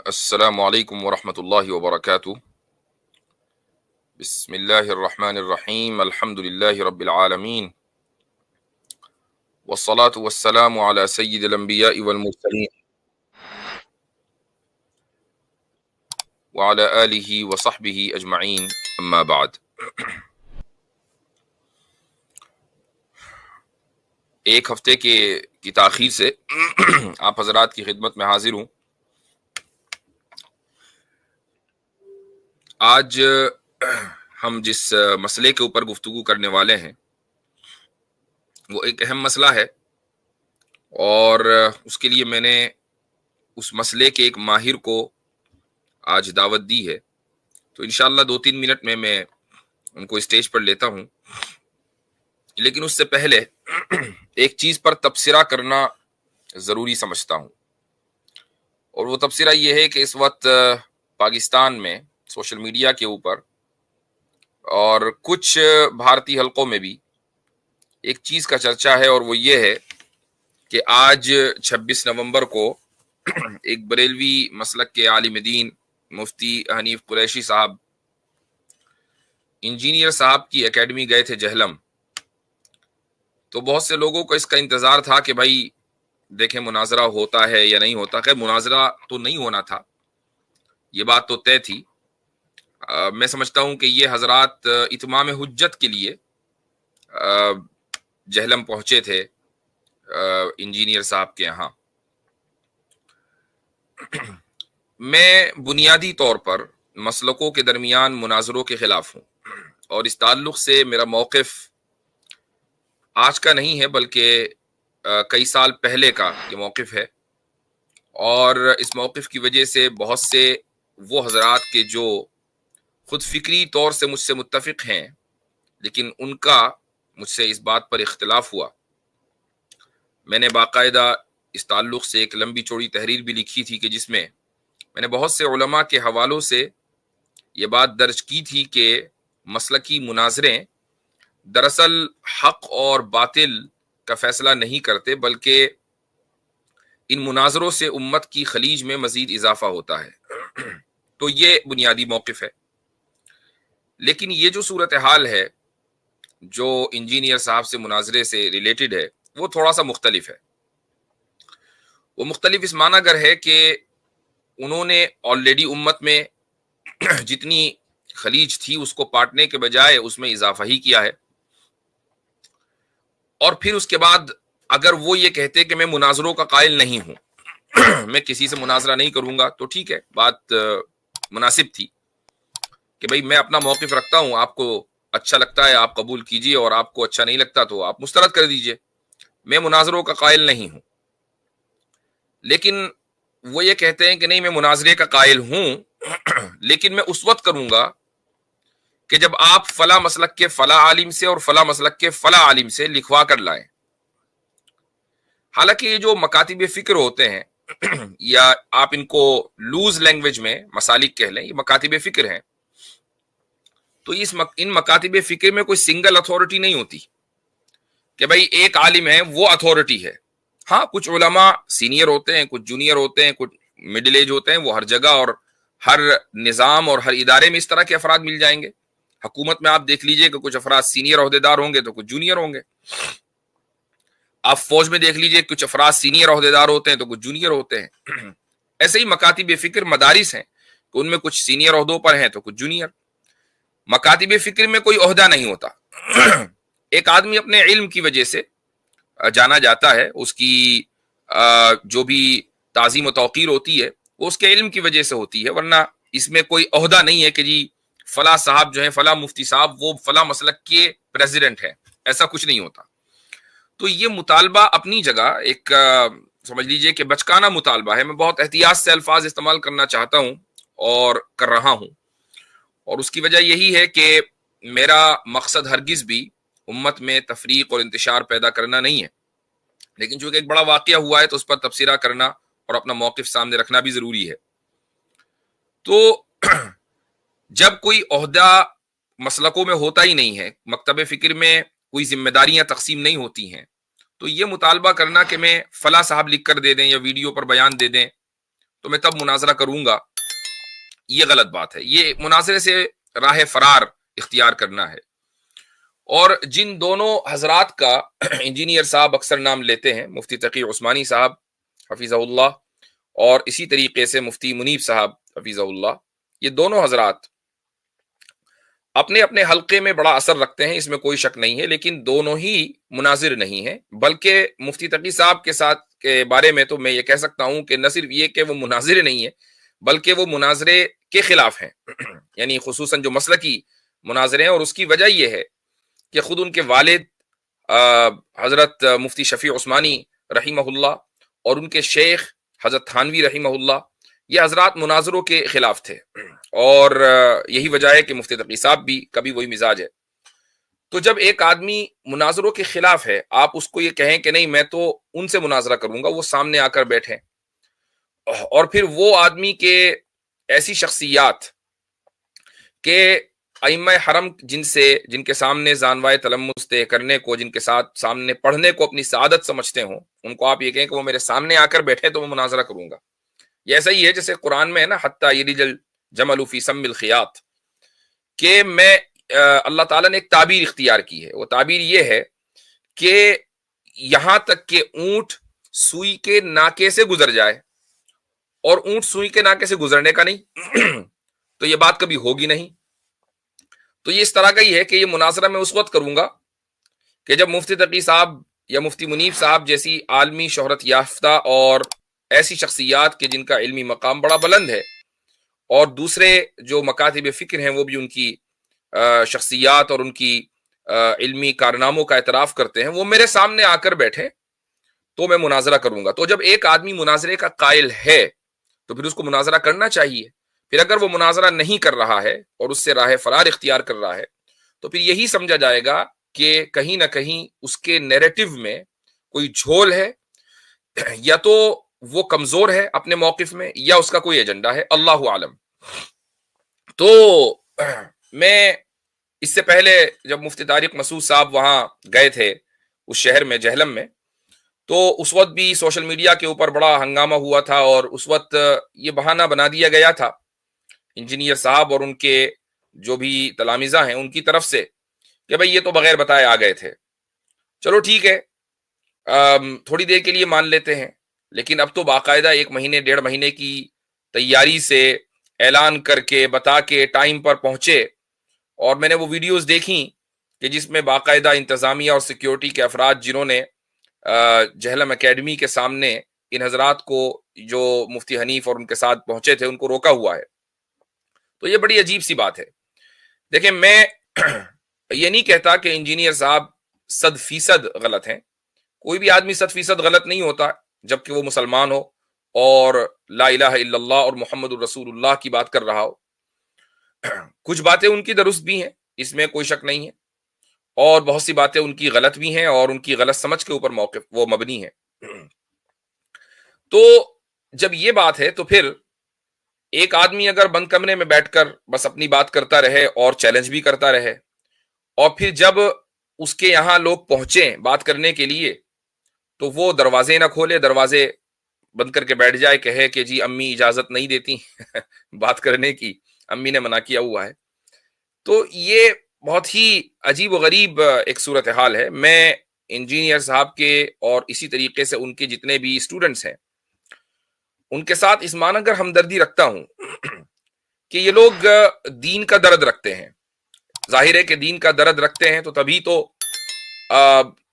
السلام علیکم ورحمۃ اللہ وبرکاتہ۔ بسم اللہ الرحمن الرحیم، الحمد للہ رب العالمین، والصلاة والسلام علی سید الانبیاء والمرسلین وعلی آلہ وصحبہ اجمعین، اما بعد۔ ایک ہفتے کی تاخیر سے آپ حضرات کی خدمت میں حاضر ہوں۔ آج ہم جس مسئلے کے اوپر گفتگو کرنے والے ہیں وہ ایک اہم مسئلہ ہے، اور اس کے لیے میں نے اس مسئلے کے ایک ماہر کو آج دعوت دی ہے، تو انشاءاللہ 2-3 منٹ میں ان کو اسٹیج پر لیتا ہوں۔ لیکن اس سے پہلے ایک چیز پر تبصرہ کرنا ضروری سمجھتا ہوں، اور وہ تبصرہ یہ ہے کہ اس وقت پاکستان میں سوشل میڈیا کے اوپر اور کچھ بھارتی حلقوں میں بھی ایک چیز کا چرچا ہے، اور وہ یہ ہے کہ آج 26 نومبر کو ایک بریلوی مسلک کے عالم دین مفتی حنیف قریشی صاحب انجینئر صاحب کی اکیڈمی گئے تھے جہلم۔ تو بہت سے لوگوں کو اس کا انتظار تھا کہ بھائی دیکھیں مناظرہ ہوتا ہے یا نہیں ہوتا۔ خیر مناظرہ تو نہیں ہونا تھا، یہ بات تو طے تھی۔ میں سمجھتا ہوں کہ یہ حضرات اتمام حجت کے لیے جہلم پہنچے تھے انجینئر صاحب کے یہاں۔ میں بنیادی طور پر مسلکوں کے درمیان مناظروں کے خلاف ہوں، اور اس تعلق سے میرا موقف آج کا نہیں ہے بلکہ کئی سال پہلے کا یہ موقف ہے، اور اس موقف کی وجہ سے بہت سے وہ حضرات کے جو خود فکری طور سے مجھ سے متفق ہیں لیکن ان کا مجھ سے اس بات پر اختلاف ہوا۔ میں نے باقاعدہ اس تعلق سے ایک لمبی چوڑی تحریر بھی لکھی تھی کہ جس میں میں نے بہت سے علماء کے حوالوں سے یہ بات درج کی تھی کہ مسلکی مناظریں دراصل حق اور باطل کا فیصلہ نہیں کرتے، بلکہ ان مناظروں سے امت کی خلیج میں مزید اضافہ ہوتا ہے۔ تو یہ بنیادی موقف ہے۔ لیکن یہ جو صورتحال ہے جو انجینئر صاحب سے مناظرے سے ریلیٹڈ ہے وہ تھوڑا سا مختلف ہے۔ وہ مختلف اس معنی گر ہے کہ انہوں نے آلریڈی امت میں جتنی خلیج تھی اس کو پاٹنے کے بجائے اس میں اضافہ ہی کیا ہے، اور پھر اس کے بعد اگر وہ یہ کہتے کہ میں مناظروں کا قائل نہیں ہوں میں کسی سے مناظرہ نہیں کروں گا، تو ٹھیک ہے، بات مناسب تھی کہ بھئی میں اپنا موقف رکھتا ہوں، آپ کو اچھا لگتا ہے آپ قبول کیجئے، اور آپ کو اچھا نہیں لگتا تو آپ مسترد کر دیجئے، میں مناظروں کا قائل نہیں ہوں۔ لیکن وہ یہ کہتے ہیں کہ نہیں میں مناظرے کا قائل ہوں لیکن میں اس وقت کروں گا کہ جب آپ فلاں مسلک کے فلاں عالم سے اور فلاں مسلک کے فلاں عالم سے لکھوا کر لائیں۔ حالانکہ یہ جو مکاتب فکر ہوتے ہیں یا آپ ان کو لوز لینگویج میں مسالک کہہ لیں، یہ مکاتب فکر ہیں، تو ان مکاتب فکر میں کوئی سنگل اتھارٹی نہیں ہوتی کہ بھئی ایک عالم ہے وہ اتھارٹی ہے۔ ہاں کچھ علماء سینئر ہوتے ہیں، کچھ جونیئر ہوتے ہیں، کچھ مڈل ایج ہوتے ہیں، وہ ہر جگہ اور ہر نظام اور ہر ادارے میں اس طرح کے افراد مل جائیں گے۔ حکومت میں آپ دیکھ لیجئے کہ کچھ افراد سینئر عہدیدار ہوں گے تو کچھ جونیئر ہوں گے۔ آپ فوج میں دیکھ لیجئے کچھ افراد سینئر عہدیدار ہوتے ہیں تو کچھ جونیئر ہوتے ہیں۔ ایسے ہی مکاتب فکر مدارس ہیں کہ ان میں کچھ سینئر عہدوں پر ہیں تو کچھ جونیئر۔ مکاتب فکر میں کوئی عہدہ نہیں ہوتا، ایک آدمی اپنے علم کی وجہ سے جانا جاتا ہے، اس کی جو بھی تعظیم و توقیر ہوتی ہے وہ اس کے علم کی وجہ سے ہوتی ہے، ورنہ اس میں کوئی عہدہ نہیں ہے کہ جی فلاں صاحب جو ہے فلاں مفتی صاحب وہ فلاں مسلک کے پریزیڈنٹ ہیں، ایسا کچھ نہیں ہوتا۔ تو یہ مطالبہ اپنی جگہ ایک سمجھ لیجئے کہ بچکانہ مطالبہ ہے۔ میں بہت احتیاط سے الفاظ استعمال کرنا چاہتا ہوں اور کر رہا ہوں، اور اس کی وجہ یہی ہے کہ میرا مقصد ہرگز بھی امت میں تفریق اور انتشار پیدا کرنا نہیں ہے، لیکن چونکہ ایک بڑا واقعہ ہوا ہے تو اس پر تبصرہ کرنا اور اپنا موقف سامنے رکھنا بھی ضروری ہے۔ تو جب کوئی عہدہ مسلکوں میں ہوتا ہی نہیں ہے، مکتب فکر میں کوئی ذمہ داریاں تقسیم نہیں ہوتی ہیں، تو یہ مطالبہ کرنا کہ میں فلاں صاحب لکھ کر دے دیں یا ویڈیو پر بیان دے دیں تو میں تب مناظرہ کروں گا، یہ غلط بات ہے. یہ مناظرے سے راہ فرار اختیار کرنا ہے. اور جن دونوں حضرات کا انجینئر صاحب اکثر نام لیتے ہیں، مفتی تقی عثمانی صاحب حفیظہ اللہ اور اسی طریقے سے مفتی منیب صاحب حفیظہ اللہ، یہ دونوں حضرات اپنے اپنے حلقے میں بڑا اثر رکھتے ہیں، اس میں کوئی شک نہیں ہے، لیکن دونوں ہی مناظر نہیں ہیں. بلکہ مفتی تقی صاحب کے بارے میں تو میں یہ کہہ سکتا ہوں کہ نہ صرف یہ کہ وہ مناظر نہیں ہے، بلکہ وہ مناظرے کے خلاف ہیں. یعنی خصوصاً جو مسلکی مناظرے ہیں، اور اس کی وجہ یہ ہے کہ خود ان کے والد حضرت مفتی شفیع عثمانی رحمہ اللہ اور ان کے شیخ حضرت تھانوی رحمہ اللہ، یہ حضرات مناظروں کے خلاف تھے، اور یہی وجہ ہے کہ مفتی تقی صاحب بھی کبھی وہی مزاج ہے. تو جب ایک آدمی مناظروں کے خلاف ہے، آپ اس کو یہ کہیں کہ نہیں میں تو ان سے مناظرہ کروں گا، وہ سامنے آ کر بیٹھیں، اور پھر وہ آدمی کے ایسی شخصیات کہ ائمہ حرم جن کے سامنے زانوائے تلمس طے کرنے کو، جن کے ساتھ سامنے پڑھنے کو اپنی سعادت سمجھتے ہوں، ان کو آپ یہ کہیں کہ وہ میرے سامنے آ کر بیٹھے تو میں مناظرہ کروں گا. یہ ایسا ہی ہے جیسے قرآن میں ہے نا، حتی یلج الجمل فی سم الخیاط، کہ میں اللہ تعالیٰ نے ایک تعبیر اختیار کی ہے. وہ تعبیر یہ ہے کہ یہاں تک کہ اونٹ سوئی کے ناکے سے گزر جائے، اور اونٹ سوئی کے ناکے سے گزرنے کا نہیں تو یہ بات کبھی ہوگی نہیں. تو یہ اس طرح کا ہی ہے کہ یہ مناظرہ میں اس وقت کروں گا کہ جب مفتی تقی صاحب یا مفتی منیب صاحب جیسی عالمی شہرت یافتہ اور ایسی شخصیات کے جن کا علمی مقام بڑا بلند ہے، اور دوسرے جو مکاتب فکر ہیں وہ بھی ان کی شخصیات اور ان کی علمی کارناموں کا اعتراف کرتے ہیں، وہ میرے سامنے آ کر بیٹھے تو میں مناظرہ کروں گا. تو جب ایک آدمی مناظرے کا قائل ہے تو پھر اس کو مناظرہ کرنا چاہیے. پھر اگر وہ مناظرہ نہیں کر رہا ہے اور اس سے راہ فرار اختیار کر رہا ہے تو پھر یہی سمجھا جائے گا کہ کہیں نہ کہیں اس کے نیریٹو میں کوئی جھول ہے، یا تو وہ کمزور ہے اپنے موقف میں، یا اس کا کوئی ایجنڈا ہے، اللہ عالم. تو میں اس سے پہلے جب مفتی طارق مسعود صاحب وہاں گئے تھے اس شہر میں جہلم میں، تو اس وقت بھی سوشل میڈیا کے اوپر بڑا ہنگامہ ہوا تھا، اور اس وقت یہ بہانہ بنا دیا گیا تھا انجینئر صاحب اور ان کے جو بھی تلامذہ ہیں ان کی طرف سے کہ بھئی یہ تو بغیر بتائے آ گئے تھے. چلو ٹھیک ہے، تھوڑی دیر کے لیے مان لیتے ہیں، لیکن اب تو باقاعدہ 1 مہینے 1.5 مہینے کی تیاری سے اعلان کر کے بتا کے ٹائم پر پہنچے. اور میں نے وہ ویڈیوز دیکھیں کہ جس میں باقاعدہ انتظامیہ اور سیکیورٹی کے افراد جنہوں نے جہلم اکیڈمی کے سامنے ان حضرات کو جو مفتی حنیف اور ان کے ساتھ پہنچے تھے ان کو روکا ہوا ہے. تو یہ بڑی عجیب سی بات ہے. دیکھیں، میں یہ نہیں کہتا کہ انجینئر صاحب 100% غلط ہیں. کوئی بھی آدمی 100% غلط نہیں ہوتا جبکہ وہ مسلمان ہو اور لا الہ الا اللہ اور محمد الرسول اللہ کی بات کر رہا ہو. کچھ باتیں ان کی درست بھی ہیں، اس میں کوئی شک نہیں ہے، اور بہت سی باتیں ان کی غلط بھی ہیں اور ان کی غلط سمجھ کے اوپر موقف وہ مبنی ہے. تو جب یہ بات ہے تو پھر ایک آدمی اگر بند کمرے میں بیٹھ کر بس اپنی بات کرتا رہے اور چیلنج بھی کرتا رہے، اور پھر جب اس کے یہاں لوگ پہنچیں بات کرنے کے لیے تو وہ دروازے نہ کھولے، دروازے بند کر کے بیٹھ جائے، کہے کہ جی امی اجازت نہیں دیتی بات کرنے کی، امی نے منع کیا ہوا ہے. تو یہ بہت ہی عجیب و غریب ایک صورتحال ہے. میں انجینئر صاحب کے اور اسی طریقے سے ان کے جتنے بھی اسٹوڈنٹس ہیں ان کے ساتھ اس معنی اگر ہمدردی رکھتا ہوں کہ یہ لوگ دین کا درد رکھتے ہیں. ظاہر ہے کہ دین کا درد رکھتے ہیں تو تبھی تو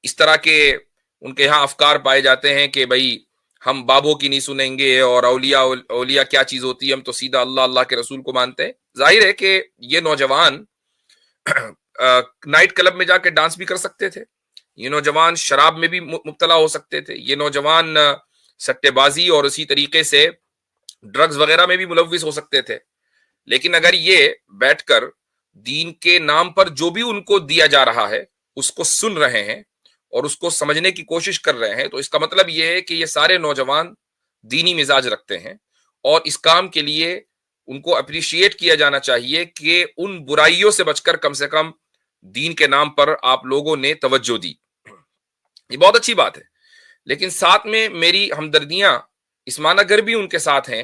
اس طرح کے ان کے یہاں افکار پائے جاتے ہیں کہ بھائی ہم بابوں کی نہیں سنیں گے، اور اولیاء کیا چیز ہوتی ہے، ہم تو سیدھا اللہ کے رسول کو مانتے ہیں. ظاہر ہے کہ یہ نوجوان نائٹ کلب میں جا کے ڈانس بھی کر سکتے تھے، یہ نوجوان شراب میں بھی مبتلا ہو سکتے تھے، یہ نوجوان سٹے بازی اور اسی طریقے سے ڈرگز وغیرہ میں بھی ملوث ہو سکتے تھے. لیکن اگر یہ بیٹھ کر دین کے نام پر جو بھی ان کو دیا جا رہا ہے اس کو سن رہے ہیں اور اس کو سمجھنے کی کوشش کر رہے ہیں، تو اس کا مطلب یہ ہے کہ یہ سارے نوجوان دینی مزاج رکھتے ہیں، اور اس کام کے لیے ان کو اپریشیٹ کیا جانا چاہیے کہ ان برائیوں سے بچ کر کم سے کم دین کے نام پر آپ لوگوں نے توجہ دی. یہ بہت اچھی بات ہے، لیکن ساتھ میں میری ہمدردیاں اس معنی گر بھی ان کے ساتھ ہیں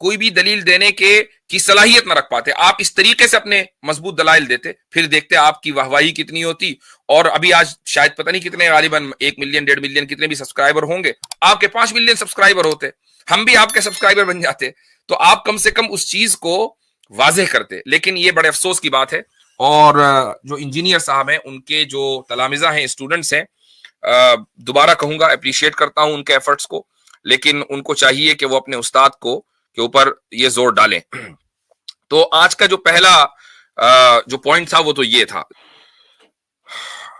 کوئی بھی دلیل دینے کی صلاحیت نہ رکھ پاتے. آپ اس طریقے سے اپنے مضبوط دلائل دیتے, پھر دیکھتے آپ کی واہواہی کتنی ہوتی. اور ابھی آج شاید پتہ نہیں کتنے, غالباً 1 ملین 1.5 ملین کتنے بھی سبسکرائبر ہوں گے, آپ کے 5 ملین سبسکرائبر ہوتے, ہم بھی آپ کے سبسکرائبر بن جاتے. تو آپ کم سے کم اس چیز کو واضح کرتے. لیکن یہ بڑے افسوس کی بات ہے. اور جو انجینئر صاحب ہیں, ان کے جو تلامذہ ہیں, اسٹوڈنٹس ہیں, دوبارہ کہوں گا اپریشیٹ کرتا ہوں ان کے ایفرٹس کو, لیکن ان کو چاہیے کہ وہ اپنے استاد کو کے اوپر یہ زور ڈالیں. تو آج کا جو پہلا جو پوائنٹ تھا وہ تو یہ تھا.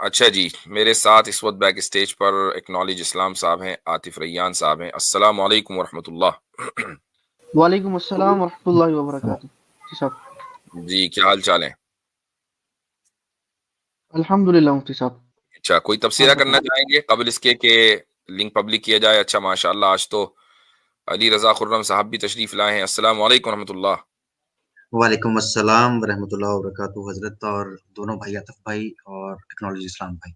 اچھا جی, میرے ساتھ اس وقت بیک اسٹیج پر اکنالج اسلام صاحب ہیں, عاطف ریان صاحب ہیں. السلام علیکم ورحمۃ اللہ. وعلیکم السلام ورحمۃ اللہ وبرکاتہ. جی صاحب. جی کیا حال چال ہے؟ الحمدللہ مفتی صاحب. اچھا, کوئی تبصرہ کرنا چاہیں گے قبل اس کے کہ لنک پبلک کیا جائے؟ اچھا ماشاءاللہ, آج تو علی رضا خرم صاحب بھی تشریف لائے ہیں. السلام علیکم ورحمۃ اللہ. وعلیکم السلام ورحمۃ اللہ وبرکاتہ حضرت, اور دونوں بھائی عاطف بھائی اور ٹیکنالوجی اسلام بھائی.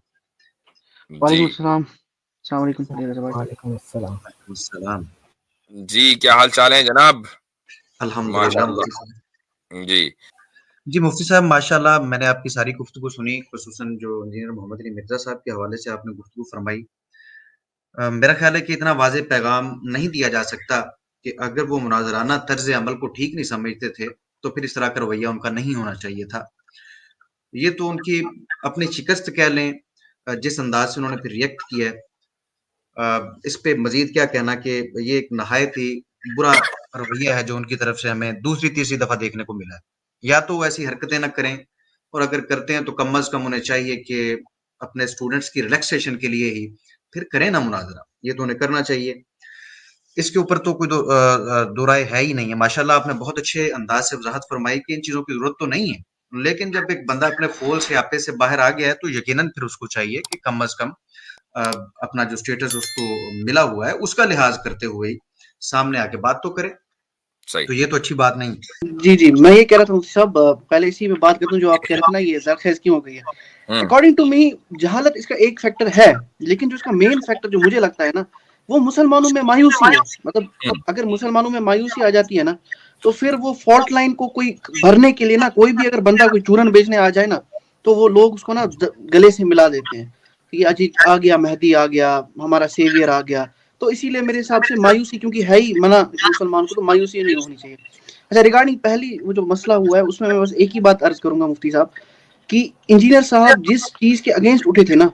وعلیکم السلام. السلام علیکم علی رضا بھائی. وعلیکم السلام. وعلیکم السلام. جی کیا حال چال ہے جناب؟ الحمدللہ. جی مفتی صاحب ماشاءاللہ, میں نے آپ کی ساری گفتگو سنی, خصوصاً جو انجینئر محمد علی مرزا صاحب کے حوالے سے آپ نے گفتگو فرمائی. میرا خیال ہے کہ اتنا واضح پیغام نہیں دیا جا سکتا کہ اگر وہ مناظرانہ طرز عمل کو ٹھیک نہیں سمجھتے تھے تو پھر اس طرح کا رویہ ان کا نہیں ہونا چاہیے تھا. یہ تو ان کی اپنی شکست کہہ لیں, جس انداز سے انہوں نے پھر ریئیکٹ کیا ہے. اس پہ مزید کیا کہنا کہ یہ ایک نہایت ہی برا رویہ ہے جو ان کی طرف سے ہمیں دوسری تیسری دفعہ دیکھنے کو ملا ہے. یا تو وہ ایسی حرکتیں نہ کریں, اور اگر کرتے ہیں تو کم از کم انہیں چاہیے کہ اپنے اسٹوڈنٹس کی ریلیکسیشن کے لیے ہی پھر کریں نا مناظرہ. یہ تو انہیں کرنا چاہیے. اس کے اوپر تو کوئی دو رائے ہے ہی نہیں ہے. ماشاءاللہ آپ نے بہت اچھے انداز سے وضاحت فرمائی کہ ان چیزوں کی ضرورت تو نہیں ہے, لیکن جب ایک بندہ اپنے فول سے آپے سے باہر آ گیا ہے تو یقیناً پھر اس کو چاہیے کہ کم از کم اپنا جو سٹیٹس اس کو ملا ہوا ہے اس کا لحاظ کرتے ہوئے سامنے آ کے بات تو کرے. تو یہ تو اچھی بات نہیں. جی میں یہ کہہ رہا تھا مفتی صاحب, پہلے اسی پہ بات کرتا ہوں جو آپ کہہ رہے تھے نا, یہ زرخیز کیوں ہو گئی ہے. اکارڈنگ ٹو می جہالت اس کا ایک فیکٹر ہے, لیکن جو اس کا مین فیکٹر جو مجھے لگتا ہے نا, وہ مسلمانوں میں مایوسی ہے. مطلب اگر مسلمانوں میں مایوسی آ جاتی ہے نا, تو پھر وہ فالٹ لائن کو کوئی بھرنے کے لیے نا, کوئی بھی اگر بندہ کوئی چورن بیچنے آ جائے نا, تو وہ لوگ اس کو نا گلے سے ملا دیتے ہیں کہ اجی آ گیا, مہدی آ گیا, ہمارا سیویئر آ گیا. تو اسی لیے میرے حساب سے مایوسی, کیونکہ ہے ہی منع مسلمان کو, تو مایوسی نہیں ہونی چاہیے. اچھا, ریگارڈنگ پہلی وہ جو مسئلہ ہوا ہے, اس میں بس ایک ہی بات عرض کروں گا مفتی صاحب, کہ انجینئر صاحب جس چیز کے اگینسٹ اٹھے تھے نا,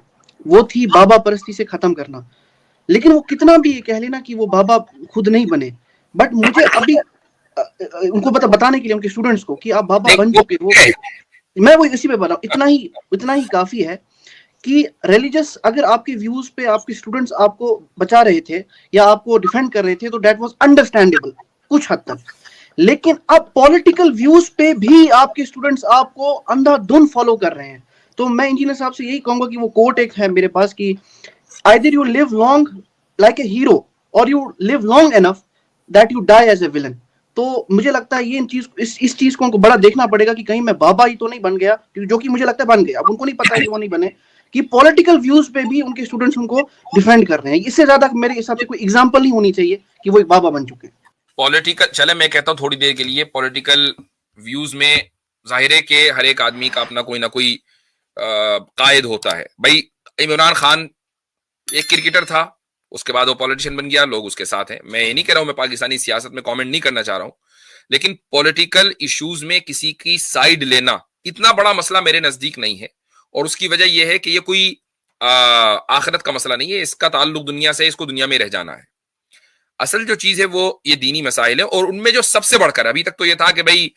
وہ تھی بابا پرستی سے ختم کرنا. لیکن وہ کتنا بھی یہ کہہ لینا کہ وہ بابا خود نہیں بنے, بٹ مجھے ابھی ان کو بتانے کے لیے ان کے اسٹوڈنٹس کو کہ آپ بابا بن چکے ہو. میں وہ اسی پہ بتا رہا ہوں, اتنا ہی کافی ہے کہ ریلیجس اگر آپ کے ویوز پہ آپ کے اسٹوڈنٹس آپ کو بچا رہے تھے یا آپ کو ڈیفینڈ کر رہے تھے, تو دیٹ واز انڈرسٹینڈیبل کچھ حد تک. لیکن اب پولیٹیکل ویوز پہ بھی آپ کے اسٹوڈنٹس آپ کو اندھا دھن فالو کر رہے ہیں. تو میں انجینئر صاحب سے یہی کہوں گا کہ وہ کوٹ ایک ہے میرے پاس کہ either you live long like a hero or you live long enough that you die as a villain. تو مجھے لگتا ہے یہ اس چیز کو ان کو بڑا دیکھنا پڑے گا کہ کہیں میں بابا ہی تو نہیں بن گیا, جو کہ مجھے لگتا ہے بن گیا. اب ان کو نہیں پتا ہے کہ وہ نہیں بنے, کہ پولیٹیکل ویوز پہ بھی ان کے اسٹوڈنٹس ان کو ڈیفینڈ کر رہے ہیں. اس سے زیادہ میرے حساب سے کوئی ایگزامپل نہیں ہونی چاہیے کہ وہ ایک بابا بن چکے ہیں. پولیٹیکل, چلے میں کہتا ہوں تھوڑی دیر کے لیے, پولیٹیکل ویوز میں ظاہر ہے کہ ہر ایک آدمی کا اپنا کوئی نہ کوئی قائد ہوتا ہے. بھائی عمران خان ایک کرکٹر تھا, اس کے بعد وہ پولیٹیشین بن گیا, لوگ اس کے ساتھ ہیں. میں یہ نہیں کہہ رہا ہوں, میں پاکستانی سیاست میں کامنٹ نہیں کرنا چاہ رہا ہوں, لیکن پولیٹیکل ایشوز میں کسی کی سائیڈ لینا اتنا بڑا مسئلہ میرے نزدیک نہیں ہے. اور اس کی وجہ یہ ہے کہ یہ کوئی آخرت کا مسئلہ نہیں ہے, اس کا تعلق دنیا سے, اس کو دنیا میں رہ جانا ہے. اصل جو چیز ہے وہ یہ دینی مسائل ہے, اور ان میں جو سب سے بڑھ کر, ابھی تک تو یہ تھا کہ بھائی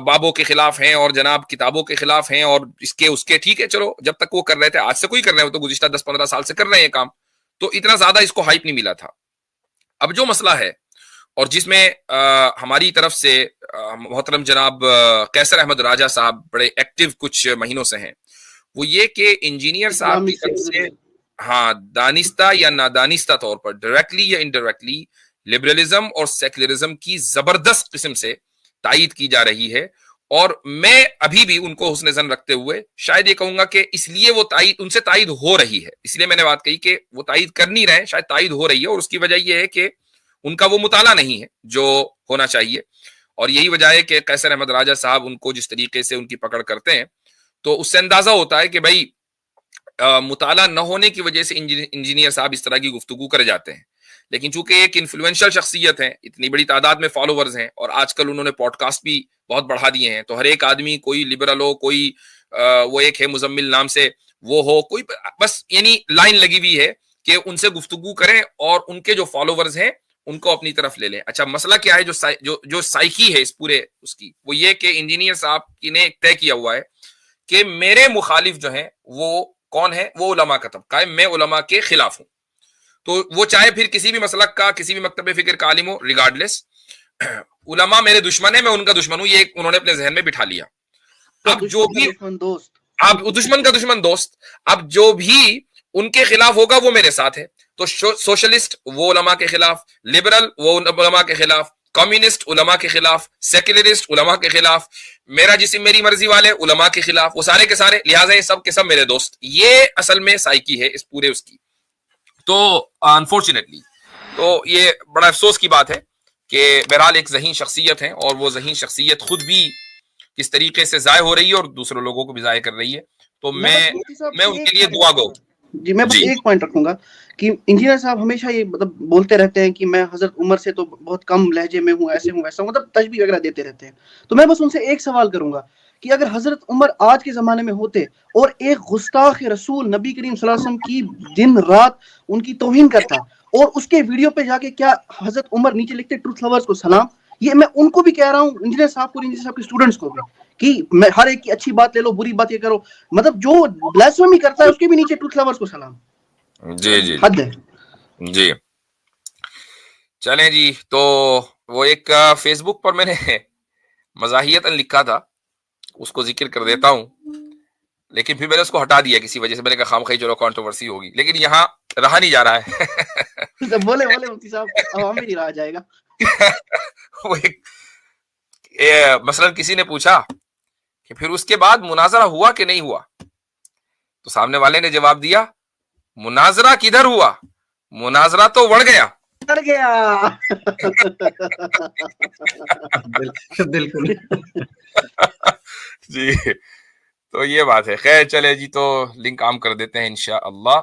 بابوں کے خلاف ہیں اور جناب کتابوں کے خلاف ہیں اور اس کے ٹھیک ہے, چلو جب تک وہ کر رہے تھے, آج سے کوئی کر رہے ہیں, وہ تو گزشتہ 10-15 سال سے کر رہے ہیں کام, تو اتنا زیادہ اس کو ہائپ نہیں ملا تھا. اب جو مسئلہ ہے اور جس میں ہماری طرف سے محترم جناب قیصر احمد راجہ صاحب بڑے ایکٹیو کچھ مہینوں سے ہیں, وہ یہ کہ انجینئر صاحب کی طرف سے ہاں دانستہ یا نادانستہ طور پر, ڈائریکٹلی یا انڈائریکٹلی, لبرلزم اور سیکولرزم کی زبردست قسم سے تائید کی جا رہی ہے. اور میں ابھی بھی ان کو حسن ظن رکھتے ہوئے شاید یہ کہوں گا کہ اس لیے وہ تائید ان سے تائید ہو رہی ہے, اس لیے میں نے بات کہی کہ وہ تائید کر نہیں رہے, شاید تائید ہو رہی ہے. اور اس کی وجہ یہ ہے کہ ان کا وہ مطالعہ نہیں ہے جو ہونا چاہیے. اور یہی وجہ ہے کہ قیصر احمد راجہ صاحب ان کو جس طریقے سے ان کی پکڑ کرتے ہیں تو اس سے اندازہ ہوتا ہے کہ بھائی مطالعہ نہ ہونے کی وجہ سے انجینئر صاحب اس طرح کی گفتگو کر جاتے ہیں. لیکن چونکہ ایک انفلوئنشل شخصیت ہے, اتنی بڑی تعداد میں فالوورز ہیں, اور آج کل انہوں نے پوڈ کاسٹ بھی بہت بڑھا دیے ہیں, تو ہر ایک آدمی, کوئی لبرل ہو, کوئی وہ ایک ہے مزمل نام سے وہ ہو, کوئی بس یعنی لائن لگی ہوئی ہے کہ ان سے گفتگو کریں اور ان کے جو فالوورز ہیں ان کو اپنی طرف لے لیں. اچھا مسئلہ کیا ہے جو سائیکی ہے اس پورے اس کی, وہ یہ کہ انجینئر صاحب کی نے ایک طے کیا ہوا ہے کہ میرے مخالف جو ہیں وہ کون ہے, وہ علماء کا طبقہ ہے, میں علماء کے خلاف ہوں. تو وہ چاہے پھر کسی بھی مسلک کا, کسی بھی مکتب فکر کا عالم ہو, ریگارڈلیس, علماء میرے دشمن ہے, میں ان کا دشمن ہوں, یہ انہوں نے اپنے ذہن میں بٹھا لیا. اب جو بھی اب دشمن کا دشمن دوست, اب جو بھی ان کے خلاف ہوگا وہ میرے ساتھ ہے. تو سوشلسٹ وہ علماء کے خلاف, لبرل وہ علماء کے خلاف, کمیونسٹ علماء کے خلاف, سیکولرسٹ علماء کے خلاف, میرا جسم میری مرضی والے علماء کے خلاف, وہ سارے کے سارے, لہٰذا یہ سب کے سب میرے دوست. یہ اصل میں سائیکی ہے اس پورے اس کی. تو انفارچونیٹلی تو یہ بڑا افسوس کی بات ہے کہ بہرحال ایک ذہین شخصیت ہے, اور وہ ذہین شخصیت خود بھی کس طریقے سے ضائع ہو رہی ہے اور دوسرے لوگوں کو بھی ضائع کر رہی ہے. تو میں ان کے لیے دعا گو. جی میں بس ایک پوائنٹ رکھوں گا کہ انجینئر صاحب ہمیشہ یہ مطلب بولتے رہتے ہیں کہ میں حضرت عمر سے تو بہت کم لہجے میں ہوں, ایسے ہوں ویسا ہوں, مطلب تشبیہ وغیرہ دیتے رہتے ہیں. تو میں بس ان سے ایک سوال کروں گا کہ اگر حضرت عمر آج کے زمانے میں ہوتے اور ایک گستاخ رسول نبی کریم صلی اللہ علیہ وسلم کی دن رات ان کی توہین کرتا, اور اس کے ویڈیو پہ جا کے کیا حضرت عمر نیچے لکھتے ٹروتھ لورز کو سلام. یہ میں ان کو بھی کہہ رہا ہوں, انجینئر صاحب کو, انجینئر صاحب کے اسٹوڈنٹس کو بھی, کہ میں ہر ایک کی اچھی بات لے لو, بری بات یہ کرو, مطلب جو بلاسفیمی کرتا ہے اس کے بھی نیچے ٹروتھ لورز کو سلام. جی جی حد ہے. جی چلیں جی. تو وہ ایک فیس بک پر میں نے مزاحیتاً لکھا تھا, اس کو ذکر کر دیتا ہوں, لیکن پھر میں نے اس کو ہٹا دیا کسی وجہ سے. میں نے کہا خام خواہ چلو کانٹروورسی ہوگی, لیکن یہاں رہا نہیں جا رہا ہے. بولے مفتی صاحب, عوام میں نہیں رہا جائے گا. وہ مثلا کسی نے پوچھا کہ پھر اس کے بعد مناظرہ ہوا کہ نہیں ہوا, تو سامنے والے نے جواب دیا, مناظرہ کدھر ہوا, مناظرہ تو وڑ گیا. بالکل جی تو یہ بات ہے. خیر چلے جی, تو لنک عام کر دیتے ہیں انشاءاللہ.